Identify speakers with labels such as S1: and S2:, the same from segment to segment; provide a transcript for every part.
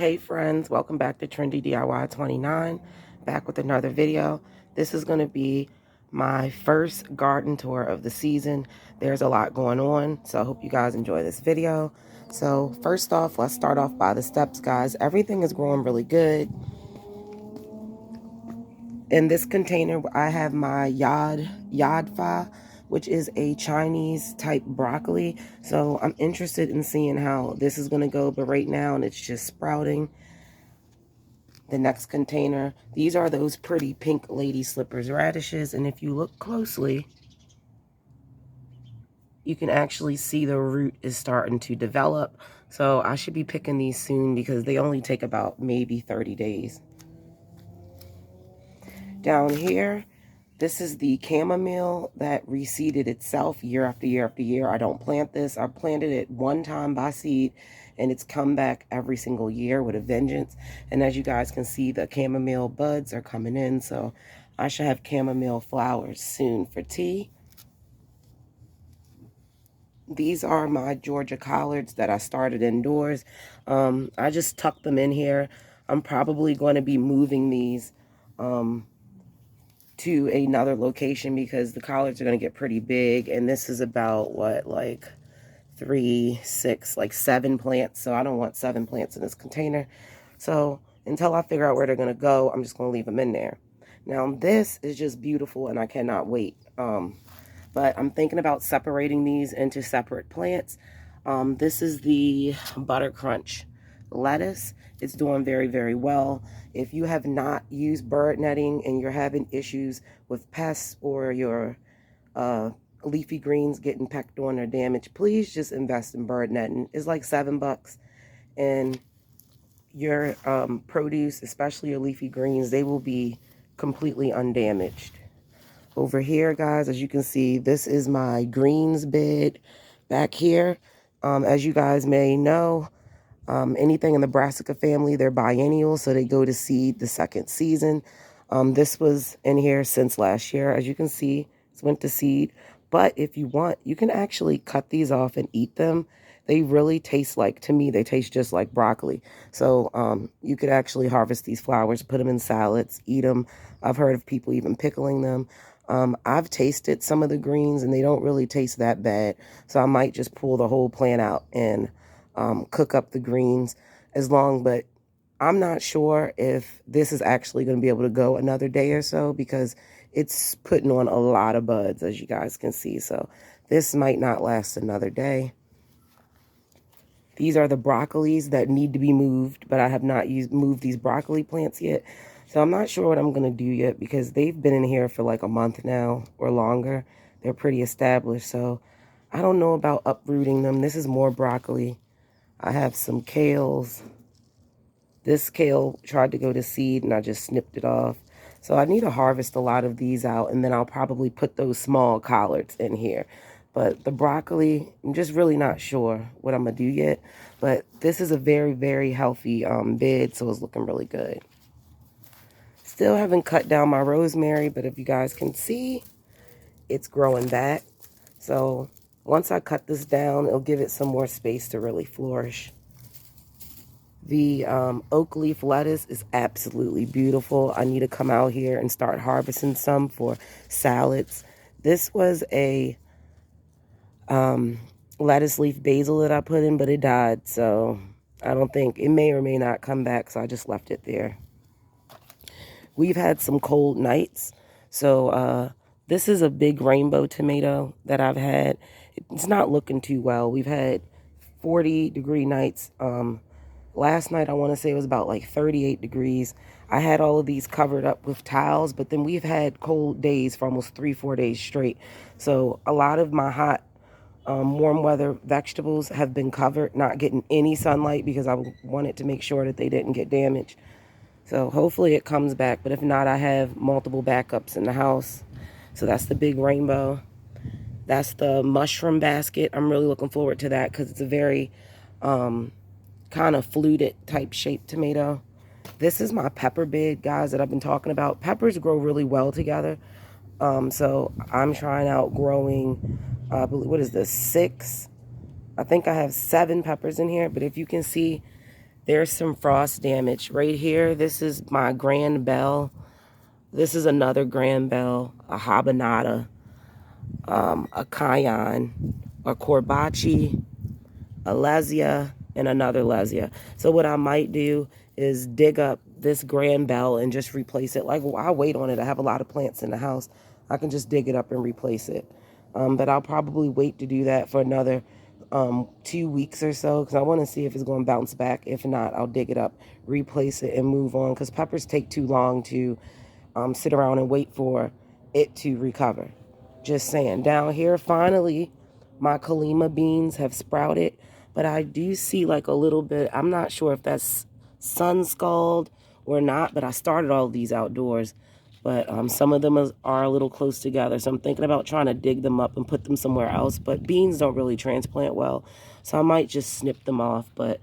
S1: Hey friends, welcome back to Trendy DIY 29, back with another video. This is going to be my first garden tour of the season. There's a lot going on, so I hope you guys enjoy this video. So first off, let's start off by the steps, guys. Everything is growing really good. In this container, I have my Yadfa, which is a Chinese type broccoli. So I'm interested in seeing how this is going to go, but right now it's just sprouting. The next container, these are those pretty pink lady slippers radishes, and if you look closely, you can actually see the root is starting to develop. So I should be picking these soon because they only take about maybe 30 days. Down here, this is the chamomile that reseeded itself year after year after year. I don't plant this. I planted it one time by seed, and it's come back every single year with a vengeance. And as you guys can see, the chamomile buds are coming in, so I should have chamomile flowers soon for tea. These are my Georgia collards that I started indoors. I just tucked them in here. I'm probably going to be moving these to another location because the collards are going to get pretty big, and this is about what, like 3, 6, like 7 plants. So I don't want 7 plants in this container. So until I figure out where they're going to go, I'm just going to leave them in there. Now this is just beautiful and I cannot wait. But I'm thinking about separating these into separate plants. This is the Buttercrunch Lettuce. It's doing very, very well. If you have not used bird netting and you're having issues with pests or your leafy greens getting pecked on or damaged, please just invest in bird netting. It's like $7, and your produce, especially your leafy greens, they will be completely undamaged. Over here, guys, as you can see, this is my greens bed back here. As you guys may know, anything in the brassica family, they're biennial, so they go to seed the second season. This was in here since last year. As you can see, it's went to seed. But if you want, you can actually cut these off and eat them. They really taste like, to me, they taste just like broccoli. So you could actually harvest these flowers, put them in salads, eat them. I've heard of people even pickling them. I've tasted some of the greens and they don't really taste that bad. So I might just pull the whole plant out and cook up the greens but I'm not sure if this is actually going to be able to go another day or so because it's putting on a lot of buds, as you guys can see. So this might not last another day. These are the broccolis that need to be moved, but I have not moved these broccoli plants yet. So I'm not sure what I'm going to do yet because they've been in here for like a month now or longer. They're pretty established, so I don't know about uprooting them. This is more broccoli. I have some kales. This kale tried to go to seed and I just snipped it off. So I need to harvest a lot of these out, and then I'll probably put those small collards in here. But the broccoli, I'm just really not sure what I'm going to do yet. But this is a very, very healthy bed, so it's looking really good. Still haven't cut down my rosemary, but if you guys can see, it's growing back. So once I cut this down, it'll give it some more space to really flourish. The oak leaf lettuce is absolutely beautiful. I need to come out here and start harvesting some for salads. This was a lettuce leaf basil that I put in, but it died. So I don't think, it may or may not come back. So I just left it there. We've had some cold nights. So this is a big rainbow tomato that I've had. It's not looking too well. We've had 40-degree nights. Last night, I want to say it was about like 38 degrees. I had all of these covered up with towels, but then we've had cold days for almost 3-4 days straight. So a lot of my hot, warm weather vegetables have been covered, not getting any sunlight because I wanted to make sure that they didn't get damaged. So hopefully it comes back, but if not, I have multiple backups in the house. So that's the big rainbow. That's the mushroom basket. I'm really looking forward to that because it's a very kind of fluted type shaped tomato. This is my pepper bed, guys, that I've been talking about. Peppers grow really well together. So I'm trying out growing, what is this, 6? I think I have 7 peppers in here, but if you can see, There's some frost damage right here. This is my grand bell. This is another grand bell, a habanada, a cayenne, a corbaci, a lesia, and another lesia. So what I might do is dig up this grand bell and just replace it. Like, I'll wait on it. I have a lot of plants in the house. I can just dig it up and replace it. But I'll probably wait to do that for another 2 weeks or so, because I want to see if it's going to bounce back. If not, I'll dig it up, replace it, and move on, because peppers take too long to sit around and wait for it to recover. Just saying. Down here, finally, my Colima beans have sprouted, but I do see like a little bit, I'm not sure if that's sun scald or not, but I started all of these outdoors. But some of them are a little close together, so I'm thinking about trying to dig them up and put them somewhere else. But beans don't really transplant well, so I might just snip them off. But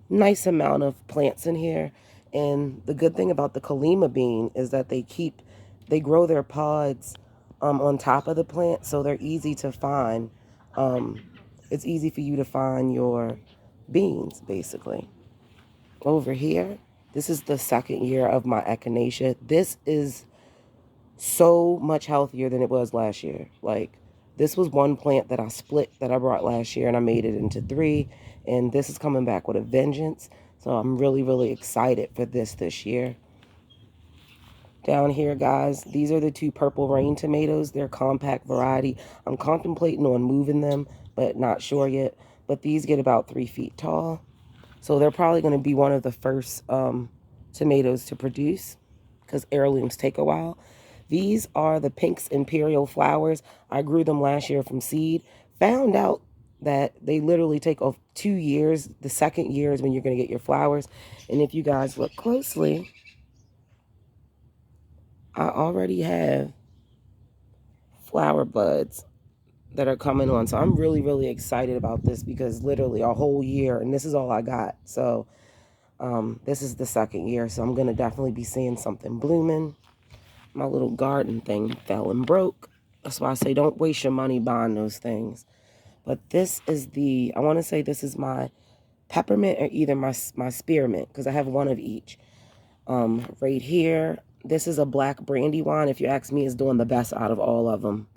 S1: nice amount of plants in here. And the good thing about the Colima bean is that they grow their pods on top of the plant, so they're easy to find. It's easy for you to find your beans, basically. Over here, this is the second year of my Echinacea. This is so much healthier than it was last year. Like, this was one plant that I split that I brought last year, and I made it into 3. And this is coming back with a vengeance. So I'm really, really excited for this year. Down here, guys, these are the 2 purple rain tomatoes. They're compact variety. I'm contemplating on moving them, but not sure yet. But these get about 3 feet tall. So they're probably going to be one of the first tomatoes to produce, because heirlooms take a while. These are the Pink's Imperial flowers. I grew them last year from seed. Found out that they literally take 2 years. The second year is when you're going to get your flowers. And if you guys look closely, I already have flower buds that are coming on. So I'm really, really excited about this, because literally a whole year, and this is all I got. So this is the second year, so I'm going to definitely be seeing something blooming. My little garden thing fell and broke. That's why I say don't waste your money buying those things. But this is I want to say this is my peppermint, or either my spearmint, because I have one of each. Right here, this is a black Brandywine. If you ask me, is doing the best out of all of them.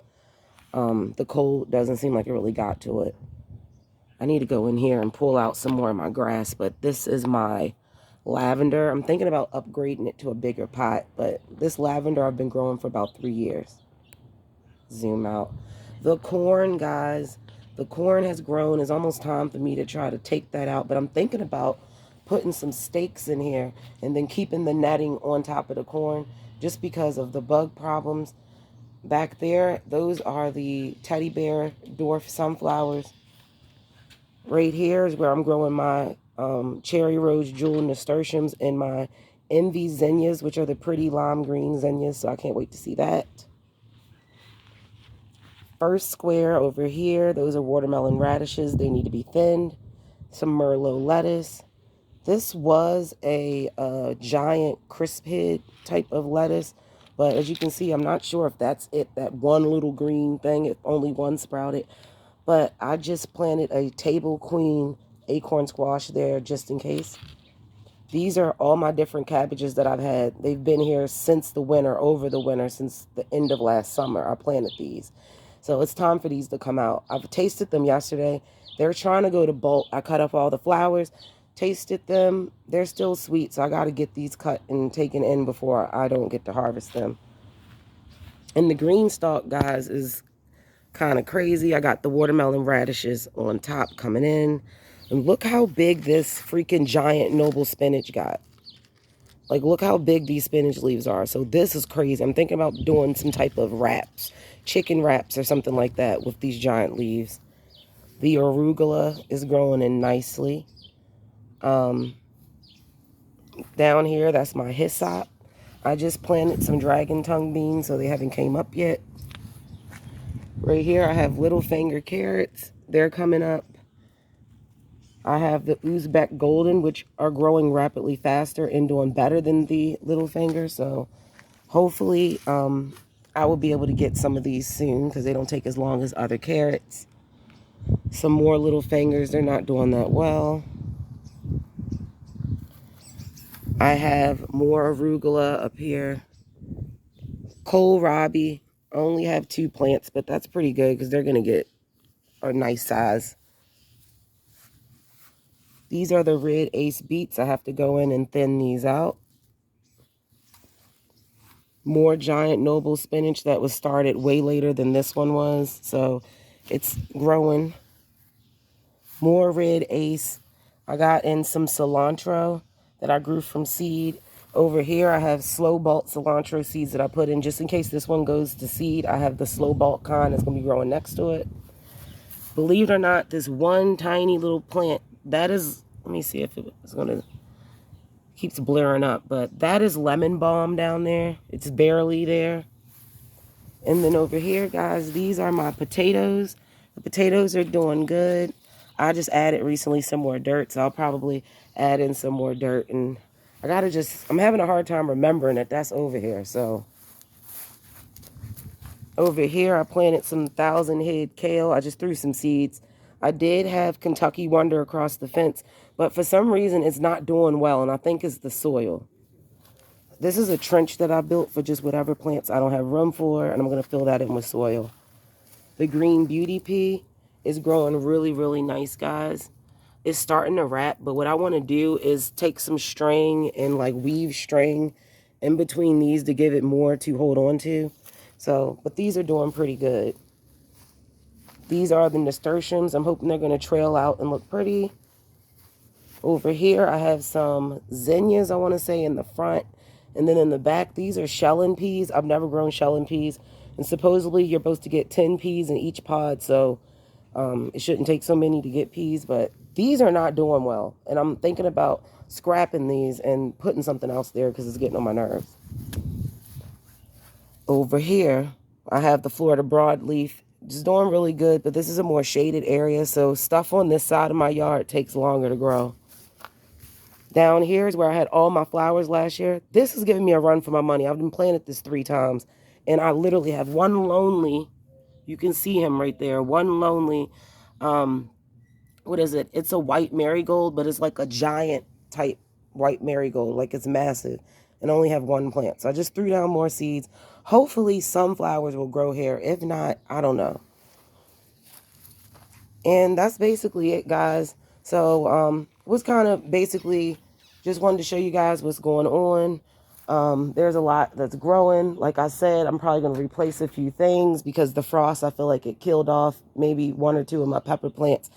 S1: The cold doesn't seem like it really got to it. I need to go in here and pull out some more of my grass, but this is my lavender. I'm thinking about upgrading it to a bigger pot, but this lavender I've been growing for about 3 years. Zoom out. The corn, guys, the corn has grown. It's almost time for me to try to take that out, but I'm thinking about putting some stakes in here and then keeping the netting on top of the corn, just because of the bug problems. Back there, those are the teddy bear dwarf sunflowers. Right here is where I'm growing my cherry rose jewel nasturtiums and my envy zinnias, which are the pretty lime green zinnias, so I can't wait to see that. First square over here, those are watermelon radishes. They need to be thinned. Some Merlot lettuce. This was a giant crisp head type of lettuce, but as you can see, I'm not sure if that's it, that one little green thing, if only one sprouted. But I just planted a table queen acorn squash there just in case. These are all my different cabbages that I've had. They've been here since the winter, over the winter, since the end of last summer. I planted these. So it's time for these to come out. I've tasted them yesterday. They're trying to go to bulk. I cut off all the flowers, tasted them. They're still sweet, so I got to get these cut and taken in before I don't get to harvest them. And the green stalk, guys, is kind of crazy. I got the watermelon radishes on top coming in. And look how big this freaking giant noble spinach got. Like, look how big these spinach leaves are. So this is crazy. I'm thinking about doing some type of wraps, chicken wraps or something like that with these giant leaves. The arugula is growing in nicely. Down here, that's my hyssop. I just planted some dragon tongue beans, so they haven't came up yet. Right here, I have little finger carrots. They're coming up. I have the Uzbek golden, which are growing rapidly faster and doing better than the little finger. So hopefully I will be able to get some of these soon, because they don't take as long as other carrots. Some more little fingers. They're not doing that well. I have more arugula up here. Kohlrabi. I only have 2 plants, but that's pretty good because they're going to get a nice size. These are the red Ace Beets. I have to go in and thin these out. More giant noble spinach that was started way later than this one was. So it's growing. More red Ace. I got in some cilantro that I grew from seed. Over here I have slow bulk cilantro seeds that I put in just in case this one goes to seed. I have the slow bulk kind that's going to be growing next to it. Believe it or not, this one tiny little plant, that is, let me see if it's going to, keeps blaring up, but that is lemon balm down there. It's barely there. And then over here, guys, these are my potatoes. The potatoes are doing good. I just added recently some more dirt, so I'll probably add in some more dirt. And I gotta I'm having a hard time remembering that that's over here. So over here, I planted some 1,000 head kale. I just threw some seeds. I did have Kentucky Wonder across the fence, but for some reason, it's not doing well, and I think it's the soil. This is a trench that I built for just whatever plants I don't have room for, and I'm going to fill that in with soil. The green beauty pea is growing really, really nice, guys. It's starting to wrap, but what I want to do is take some string and like weave string in between these to give it more to hold on to. So, but these are doing pretty good. These are the nasturtiums. I'm hoping they're going to trail out and look pretty. Over here, I have some zinnias, I want to say, in the front. And then in the back, these are shelling peas. I've never grown shelling peas. And supposedly, you're supposed to get 10 peas in each pod. So, it shouldn't take so many to get peas. But these are not doing well. And I'm thinking about scrapping these and putting something else there because it's getting on my nerves. Over here, I have the Florida broadleaf. Just doing really good, but this is a more shaded area, so stuff on this side of my yard takes longer to grow. Down here is where I had all my flowers last year. This is giving me a run for my money. I've been planting this 3 times, and I literally have one lonely, you can see him right there, one lonely, what is it? It's a white marigold, but it's like a giant type white marigold, like it's massive, and only have 1 plant. So I just threw down more seeds. Hopefully some flowers will grow here. If not, I don't know. And that's basically it, guys. So was kind of basically just wanted to show you guys what's going on. There's a lot that's growing. Like I said, I'm probably going to replace a few things because the frost, I feel like it killed off maybe 1 or 2 of my pepper plants.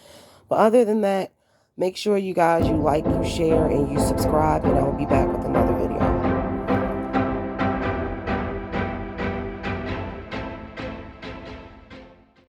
S1: But other than that, make sure you guys, you like, you share, and you subscribe, and I'll be back with another